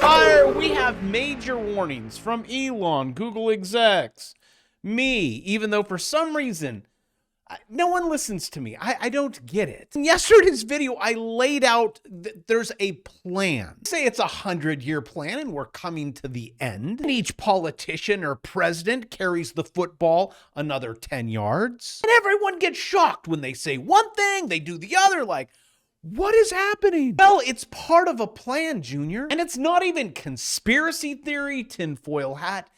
Fire, we have major warnings from Elon, Google execs, me, even though for some reason, no one listens to me. I don't get it. In yesterday's video, I laid out that there's a plan. Say it's 100-year plan and we're coming to the end. And each politician or president carries the football another 10 yards. And everyone gets shocked when they say one thing, they do the other, like, what is happening? Well, it's part of a plan, Junior. And it's not even conspiracy theory, tinfoil hat.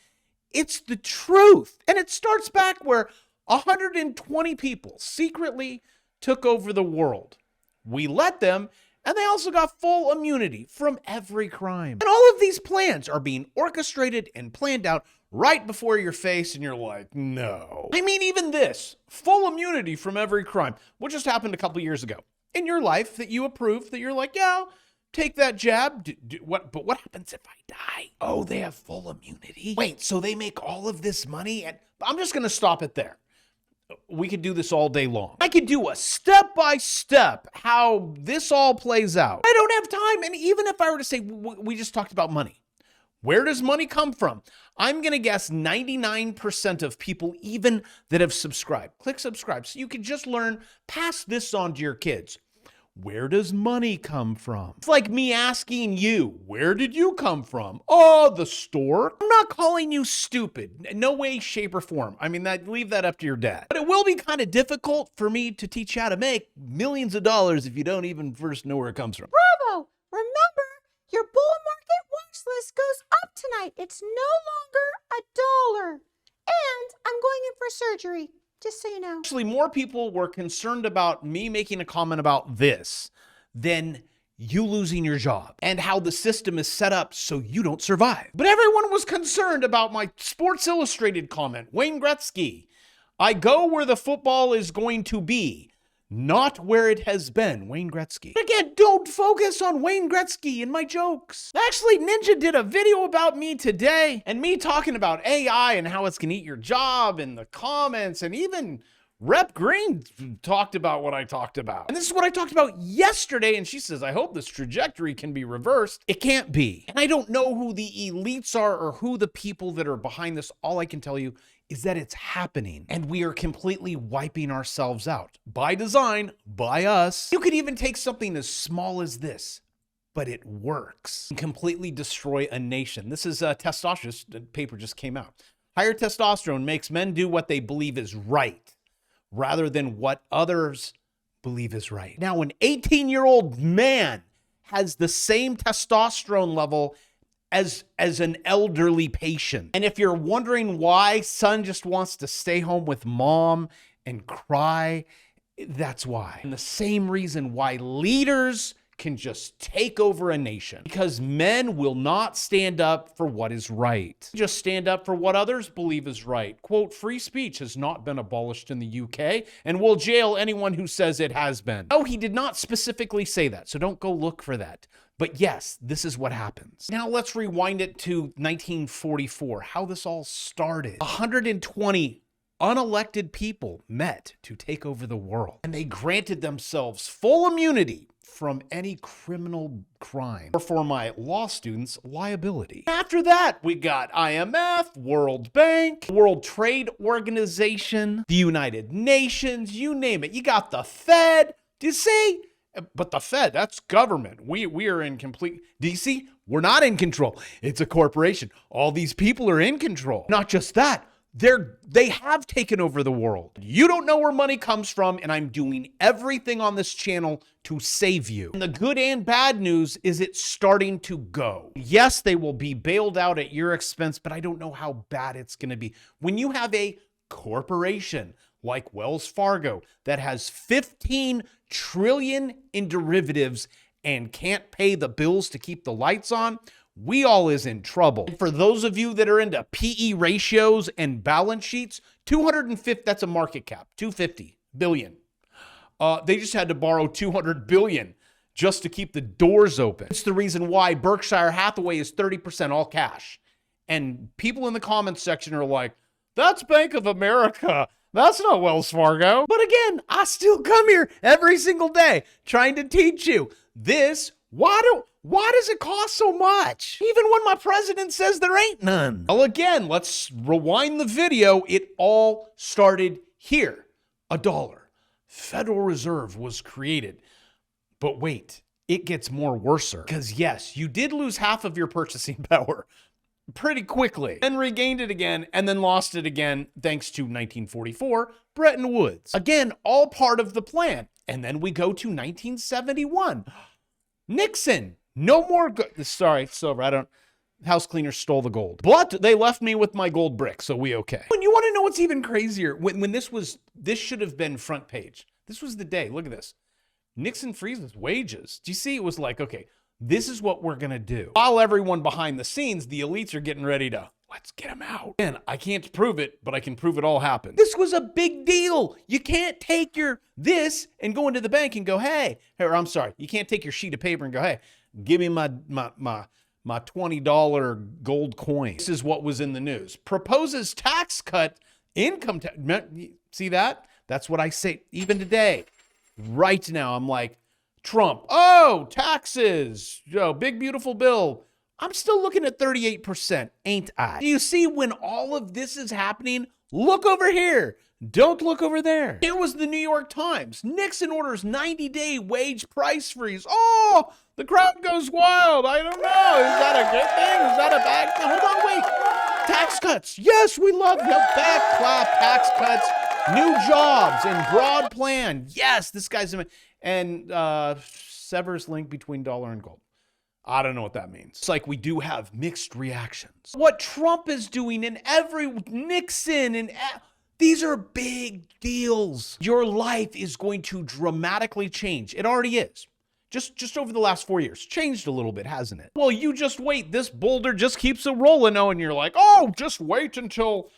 It's the truth. And it starts back where 120 people secretly took over the world. We let them, and they also got full immunity from every crime. And all of these plans are being orchestrated and planned out right before your face, and you're like, no. I mean, even this, full immunity from every crime, what just happened a couple years ago in your life that you approved, that you're like, yeah, take that jab. But what happens if I die? Oh, they have full immunity. Wait, so they make all of this money? And I'm just going to stop it there. We could do this all day long. I could do a step-by-step how this all plays out. I don't have time. And even if I were to say, we just talked about money. Where does money come from? I'm going to guess 99% of people, even that have subscribed. Click subscribe so you can just learn, pass this on to your kids. Where does money come from? It's like me asking you, where did you come from? Oh, the store. I'm not calling you stupid. No way, shape, or form. I mean, leave that up to your dad. But it will be kind of difficult for me to teach you how to make millions of dollars if you don't even first know where it comes from. Bravo! Remember, your bull market watch list goes up tonight. It's no longer $1. And I'm going in for surgery. Just so you know. Actually, more people were concerned about me making a comment about this than you losing your job and how the system is set up so you don't survive. But everyone was concerned about my Sports Illustrated comment. Wayne Gretzky, I go where the football is going to be, not where it has been. Wayne Gretzky. Again, don't focus on Wayne Gretzky and my jokes. Actually, Ninja did a video about me today and me talking about AI and how it's going to eat your job in the comments, and even Rep Green talked about what I talked about. And this is what I talked about yesterday, and she says, I hope this trajectory can be reversed. It can't be. And I don't know who the elites are or who the people that are behind this. All I can tell you is that it's happening, and we are completely wiping ourselves out. By design, by us. You could even take something as small as this, but it works. And completely destroy a nation. This is testosterone. The paper just came out. Higher testosterone makes men do what they believe is right, rather than what others believe is right. Now, an 18-year-old man has the same testosterone level as an elderly patient. And if you're wondering why son just wants to stay home with mom and cry, that's why. And the same reason why leaders can just take over a nation, because men will not stand up for what is right. Just stand up for what others believe is right. Quote, free speech has not been abolished in the UK and will jail anyone who says it has been. No, he did not specifically say that, so don't go look for that. But yes, this is what happens. Now let's rewind it to 1944, how this all started. 120 unelected people met to take over the world, and they granted themselves full immunity from any criminal crime, or for my law students, liability. After that, we got IMF, World Bank, World Trade Organization, the United Nations, you name it. You got the Fed. Do you see? But the Fed, that's government. We are in complete, do you see? We're not in control. It's a corporation. All these people are in control. Not just that, they have taken over the world. You don't know where money comes from, and I'm doing everything on this channel to save you. And the good and bad news is it's starting to go. Yes, they will be bailed out at your expense, but I don't know how bad it's going to be. When you have a corporation like Wells Fargo that has 15 trillion in derivatives and can't pay the bills to keep the lights on, we all is in trouble. And for those of you that are into PE ratios and balance sheets, 250, that's a market cap, 250 billion. They just had to borrow 200 billion just to keep the doors open. It's the reason why Berkshire Hathaway is 30% all cash. And people in the comments section are like, that's Bank of America. That's not Wells Fargo. But again, I still come here every single day trying to teach you this. Why why does it cost so much? Even when my president says there ain't none. Well, again, let's rewind the video. It all started here. $1. Federal Reserve was created. But wait, it gets more worser. Because yes, you did lose half of your purchasing power pretty quickly, then regained it again, and then lost it again thanks to 1944, Bretton Woods. Again, all part of the plan. And then we go to 1971. Nixon, no more sorry, silver, house cleaners stole the gold. But they left me with my gold brick, so we okay. When you want to know what's even crazier, when this should have been front page. This was the day, look at this. Nixon freezes wages. Do you see? It was like, okay, this is what we're going to do. While everyone behind the scenes, the elites are getting ready to, let's get them out. And I can't prove it, but I can prove it all happened. This was a big deal. You can't take this and go into the bank and go, hey, or I'm sorry, you can't take your sheet of paper and go, hey, give me my $20 gold coin. This is what was in the news. Proposes tax cut, income tax. See that? That's what I say even today. Right now, I'm like, Trump, oh, taxes, big, beautiful bill. I'm still looking at 38%, ain't I? Do you see when all of this is happening? Look over here. Don't look over there. Here was the New York Times. Nixon orders 90-day wage price freeze. Oh, the crowd goes wild. I don't know. Is that a good thing? Is that a bad thing? Hold on, wait. Tax cuts. Yes, we love back clap, tax cuts, new jobs, and broad plan. Yes, this guy's and severs link between dollar and gold. I don't know what that means. It's like we do have mixed reactions. What Trump is doing and Nixon and these are big deals. Your life is going to dramatically change. It already is. Just over the last 4 years. Changed a little bit, hasn't it? Well, you just wait. This boulder just keeps a rolling, and you're like, oh, just wait until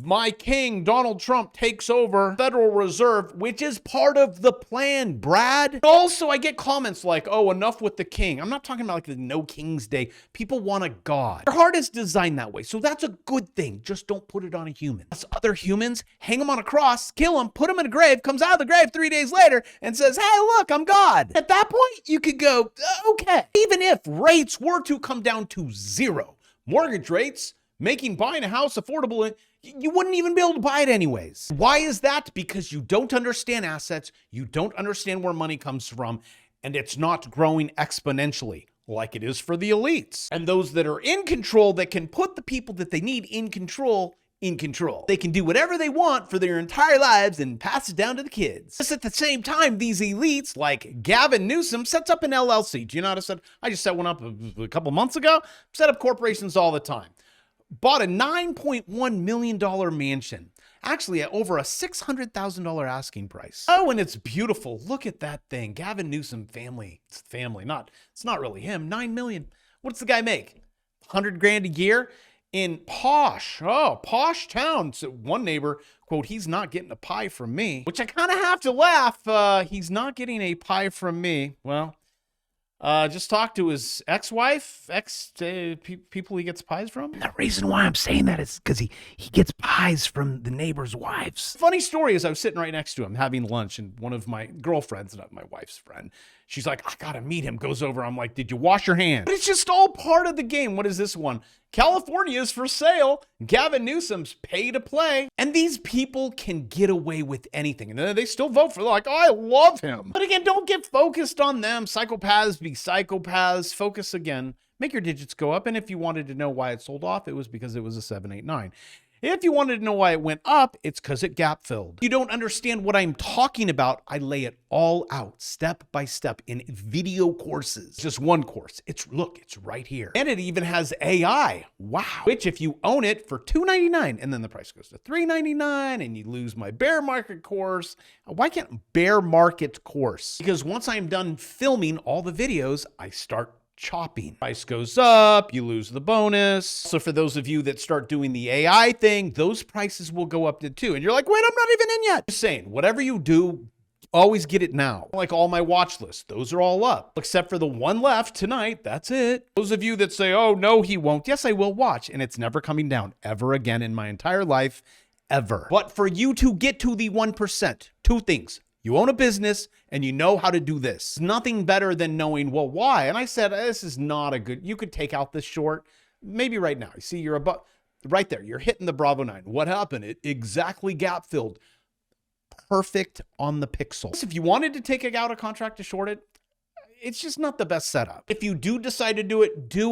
my king, Donald Trump, takes over Federal Reserve, which is part of the plan, Brad. Also, I get comments like, oh, enough with the king. I'm not talking about like the no king's day. People want a god. Their heart is designed that way, so that's a good thing. Just don't put it on a human. As other humans, hang them on a cross, kill them, put them in a grave, comes out of the grave 3 days later and says, hey, look, I'm God. At that point, you could go, okay. Even if rates were to come down to zero, mortgage rates, making buying a house affordable, you wouldn't even be able to buy it anyways. Why is that? Because you don't understand assets, you don't understand where money comes from, and it's not growing exponentially like it is for the elites. And those that are in control that can put the people that they need in control. They can do whatever they want for their entire lives and pass it down to the kids. Just at the same time, these elites like Gavin Newsom sets up an LLC. Do you know how to set? I just set one up a couple months ago. Set up corporations all the time. Bought a $9.1 million mansion, actually at over a $600,000 asking price. Oh, and it's beautiful. Look at that thing. Gavin Newsom family. It's family, it's not really him. 9 million. What's the guy make? 100 grand a year in posh town. So one neighbor, quote, he's not getting a pie from me, which I kind of have to laugh. He's not getting a pie from me. Well, just talk to his ex-wife, people he gets pies from. And the reason why I'm saying that is because he gets pies from the neighbors' wives. Funny story is I was sitting right next to him having lunch, and one of my girlfriends, not my wife's friend, she's like, I gotta meet him. Goes over. I'm like, did you wash your hands? But it's just all part of the game. What is this one? California is for sale. Gavin Newsom's pay to play. And these people can get away with anything. And then they still vote for, like, oh, I love him. But again, don't get focused on them. Psychopaths be psychopaths. Focus again. Make your digits go up. And if you wanted to know why it sold off, it was because it was a 789. If you wanted to know why it went up, it's because it gap filled. You don't understand what I'm talking about. I lay it all out step by step in video courses. Just one course. It's right here. And it even has AI. Wow. Which if you own it for $299 and then the price goes to $399 and you lose my bear market course. Why can't bear market course? Because once I'm done filming all the videos, I start chopping. Price goes up, you lose the bonus. So for those of you that start doing the AI thing, those prices will go up too. And you're like, wait, I'm not even in yet. Just saying, whatever you do, always get it now. Like all my watch lists, those are all up. Except for the one left tonight, that's it. Those of you that say, oh, no, he won't. Yes, I will watch. And it's never coming down ever again in my entire life, ever. But for you to get to the 1%, two things. You own a business and you know how to do this. Nothing better than knowing, well, why? And I said, this is not a good, you could take out this short, maybe right now. You see, you're above, right there. You're hitting the Bravo 9. What happened? It exactly gap filled. Perfect on the pixel. If you wanted to take out a contract to short it, it's just not the best setup. If you do decide to do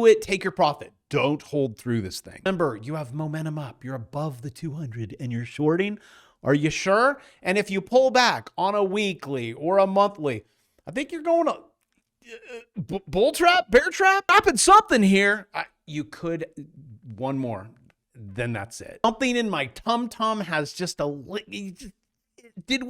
it, take your profit. Don't hold through this thing. Remember, you have momentum up. You're above the 200 and you're shorting. Are you sure? And if you pull back on a weekly or a monthly, I think you're going to bull trap, bear trap, happen something here. You could, one more, then that's it. Something in my tum-tum has just do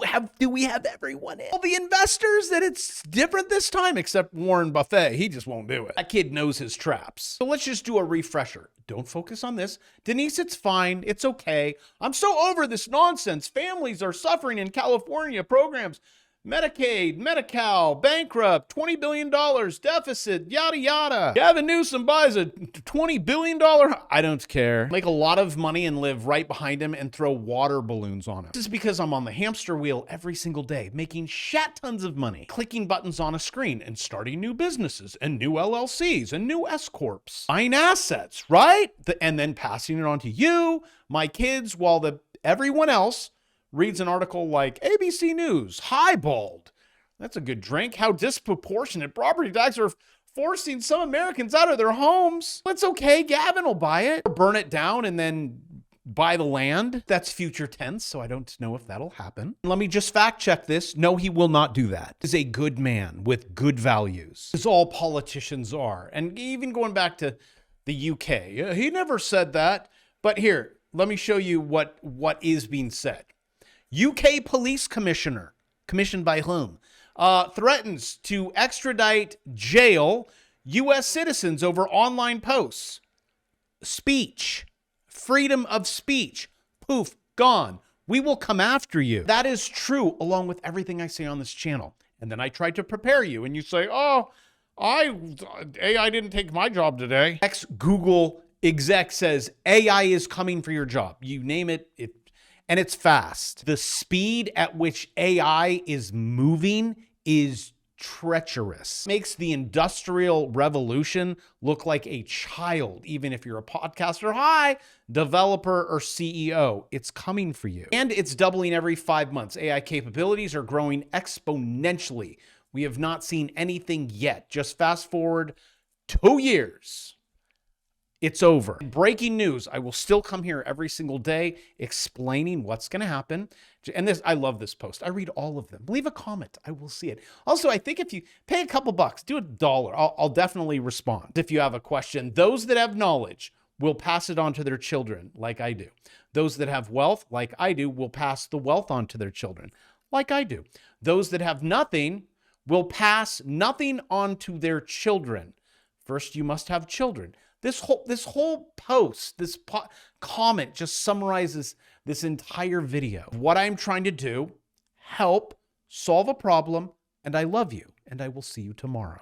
we have everyone in? All the investors that it's different this time, except Warren Buffett. He just won't do it. That kid knows his traps. So let's just do a refresher. Don't focus on this. Denise, it's fine. It's okay. I'm so over this nonsense. Families are suffering in California. Programs, Medicaid, Medi-Cal, bankrupt, $20 billion deficit, yada, yada. Gavin Newsom buys a $20 billion. I don't care. Make a lot of money and live right behind him and throw water balloons on him. This is because I'm on the hamster wheel every single day, making shat tons of money, clicking buttons on a screen and starting new businesses and new LLCs and new S-Corps. Buying assets, right? And then passing it on to you, my kids, while everyone else reads an article like ABC News, highballed. That's a good drink. How disproportionate property taxes are forcing some Americans out of their homes. It's okay. Gavin will buy it or burn it down and then buy the land. That's future tense, so I don't know if that'll happen. Let me just fact check this. No, he will not do that. He's a good man with good values, as all politicians are. And even going back to the UK, he never said that. But here, let me show you what is being said. UK police commissioner, commissioned by whom, threatens to extradite jail U.S. citizens over online posts. Speech, freedom of speech, poof, gone. We will come after you. That is true, along with everything I say on this channel. And then I tried to prepare you, and you say, oh, AI didn't take my job today. Ex-Google exec says AI is coming for your job. You name it, and it's fast. The speed at which AI is moving is treacherous. Makes the industrial revolution look like a child, even if you're a podcaster, hi, developer, or CEO. It's coming for you. And it's doubling every 5 months. AI capabilities are growing exponentially. We have not seen anything yet. Just fast forward 2 years. It's over. Breaking news. I will still come here every single day explaining what's going to happen. And this, I love this post. I read all of them. Leave a comment. I will see it. Also, I think if you pay a couple bucks, do $1, I'll definitely respond. If you have a question, those that have knowledge will pass it on to their children like I do. Those that have wealth like I do will pass the wealth on to their children like I do. Those that have nothing will pass nothing on to their children. First, you must have children. This whole post, this comment just summarizes this entire video. What I'm trying to do, help solve a problem, and I love you, and I will see you tomorrow.